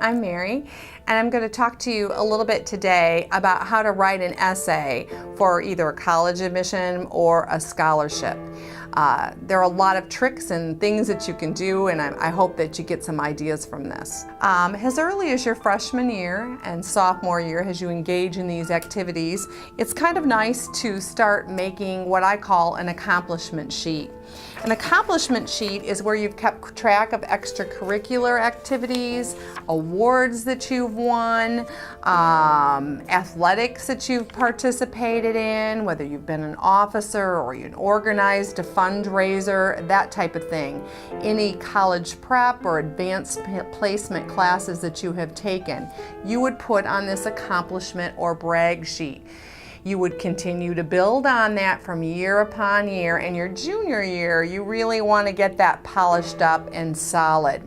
I'm Mary, and I'm going to talk to you a little bit today about how to write an essay for either a college admission or a scholarship. There are a lot of tricks and things that you can do, and I hope that you get some ideas from this. As early as your freshman year and sophomore year, as you engage in these activities, it's kind of nice to start making what I call an accomplishment sheet. An accomplishment sheet is where you've kept track of extracurricular activities, awards that you've won, athletics that you've participated in, whether you've been an officer or you organized a fundraiser, that type of thing. Any college prep or advanced placement classes that you have taken, you would put on this accomplishment or brag sheet. You would continue to build on that from year upon year, and your junior year, you really want to get that polished up and solid.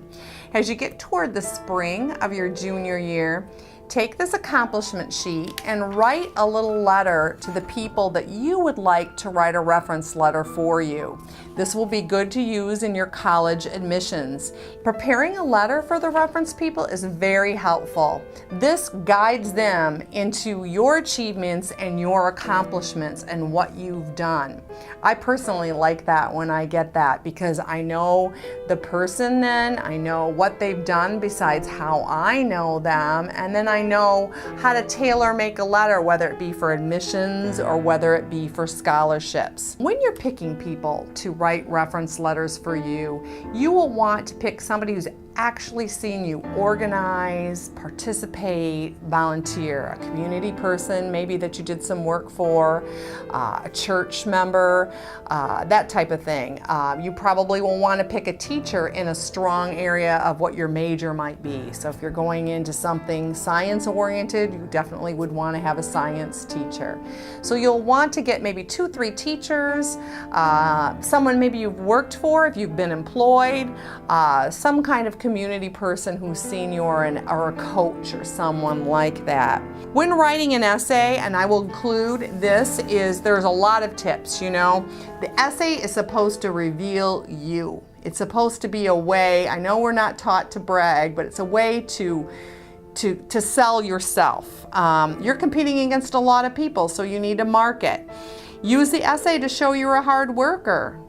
As you get toward the spring of your junior year, take this accomplishment sheet and write a little letter to the people that you would like to write a reference letter for you. This will be good to use in your college admissions. Preparing a letter for the reference people is very helpful. This guides them into your achievements and your accomplishments and what you've done. I personally like that when I get that, because I know the person then, I know what they've done besides how I know them, and then I know how to tailor make a letter, whether it be for admissions or whether it be for scholarships. When you're picking people to write reference letters for you, you will want to pick somebody who's actually seen you organize, participate, volunteer, a community person maybe that you did some work for, a church member, that type of thing. You probably will want to pick a teacher in a strong area of what your major might be. So if you're going into something science-oriented, you definitely would want to have a science teacher. So you'll want to get maybe 2-3 teachers, someone maybe you've worked for if you've been employed, some kind of community person who's senior or a coach or someone like that. When writing an essay, and I will include this, there's a lot of tips, you know. The essay is supposed to reveal you. It's supposed to be a way, I know we're not taught to brag, but it's a way to sell yourself. You're competing against a lot of people, so you need to market. Use the essay to show you're a hard worker.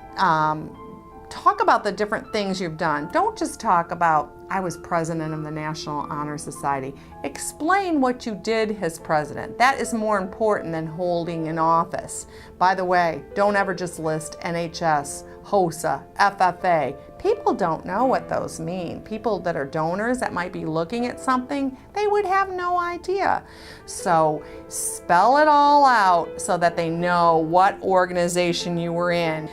Talk about the different things you've done. Don't just talk about, I was president of the National Honor Society. Explain what you did as president. That is more important than holding an office. By the way, don't ever just list NHS, HOSA, FFA. People don't know what those mean. People that are donors that might be looking at something, they would have no idea. So spell it all out so that they know what organization you were in.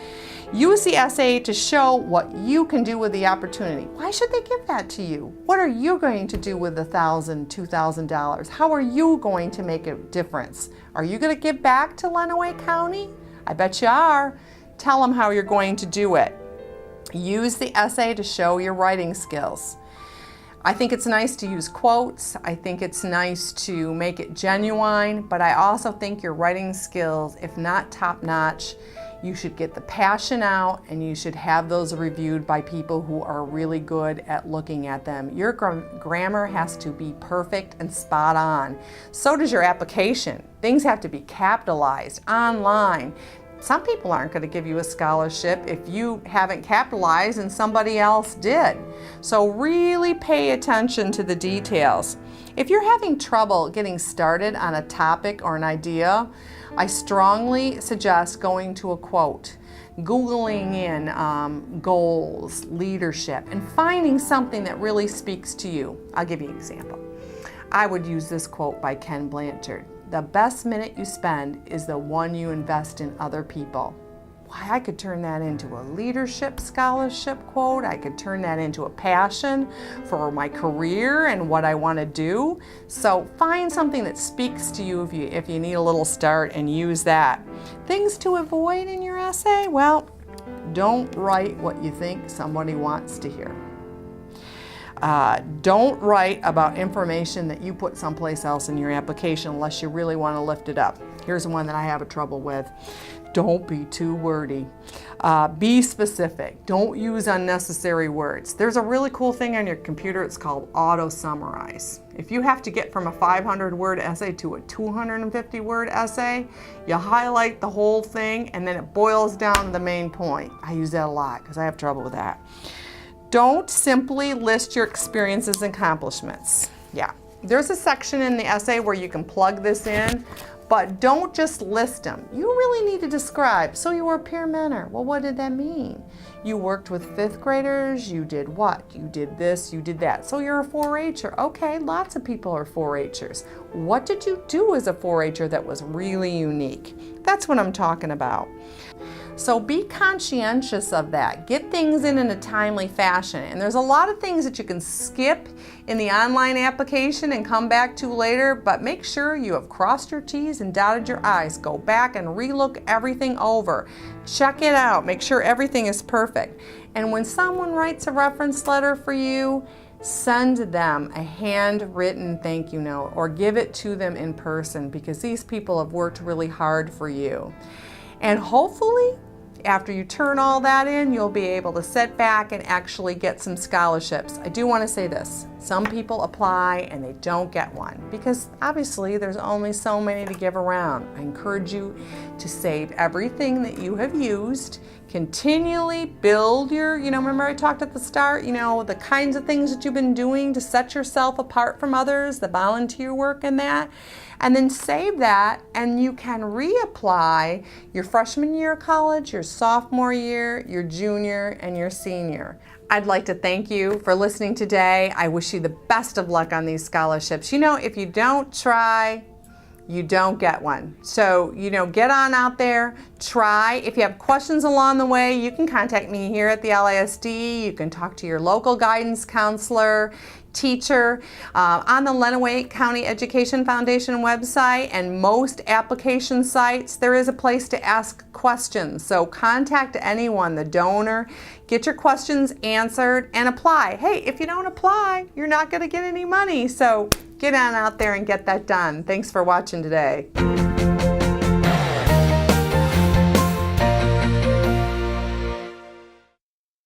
Use the essay to show what you can do with the opportunity. Why should they give that to you? What are you going to do with $1,000, $2,000? How are you going to make a difference? Are you going to give back to Lenawee County? I bet you are. Tell them how you're going to do it. Use the essay to show your writing skills. I think it's nice to use quotes. I think it's nice to make it genuine, but I also think your writing skills, if not top-notch, you should get the passion out, and you should have those reviewed by people who are really good at looking at them. Your grammar has to be perfect and spot on. So does your application. Things have to be capitalized, online. Some people aren't going to give you a scholarship if you haven't capitalized and somebody else did. So really pay attention to the details. If you're having trouble getting started on a topic or an idea, I strongly suggest going to a quote, Googling in goals, leadership, and finding something that really speaks to you. I'll give you an example. I would use this quote by Ken Blanchard. The best minute you spend is the one you invest in other people. Why, I could turn that into a leadership scholarship quote. I could turn that into a passion for my career and what I want to do. So find something that speaks to you if you need a little start, and use that. Things to avoid in your essay? Well, don't write what you think somebody wants to hear. Don't write about information that you put someplace else in your application unless you really want to lift it up. Here's one that I have trouble with. Don't be too wordy. Be specific. Don't use unnecessary words. There's a really cool thing on your computer. It's called auto summarize. If you have to get from a 500-word essay to a 250-word essay, you highlight the whole thing and then it boils down to the main point. I use that a lot because I have trouble with that. Don't simply list your experiences and accomplishments. Yeah, there's a section in the essay where you can plug this in, but don't just list them. You really need to describe. So you were a peer mentor. Well, what did that mean? You worked with 5th graders. You did what? You did this, you did that. So you're a 4-H'er. Okay, lots of people are 4-H'ers. What did you do as a 4-H'er that was really unique? That's what I'm talking about. So be conscientious of that. Get things in a timely fashion. And there's a lot of things that you can skip in the online application and come back to later, but make sure you have crossed your T's and dotted your I's. Go back and relook everything over. Check it out. Make sure everything is perfect. And when someone writes a reference letter for you, send them a handwritten thank you note or give it to them in person, because these people have worked really hard for you. And hopefully, after you turn all that in, you'll be able to sit back and actually get some scholarships. I do want to say this. Some people apply and they don't get one because obviously there's only so many to give around. I encourage you to save everything that you have used, continually build your, remember I talked at the start, the kinds of things that you've been doing to set yourself apart from others, the volunteer work and that. And then save that and you can reapply your freshman year of college, your sophomore year, your junior, and your senior. I'd like to thank you for listening today. I wish you the best of luck on these scholarships. If you don't try, you don't get one. So, get on out there, try. If you have questions along the way, you can contact me here at the LISD. You can talk to your local guidance counselor, teacher, on the Lenawee County Education Foundation website and most application sites, there is a place to ask questions. So contact anyone, the donor, get your questions answered and apply. Hey, if you don't apply, you're not going to get any money. So get on out there and get that done. Thanks for watching today.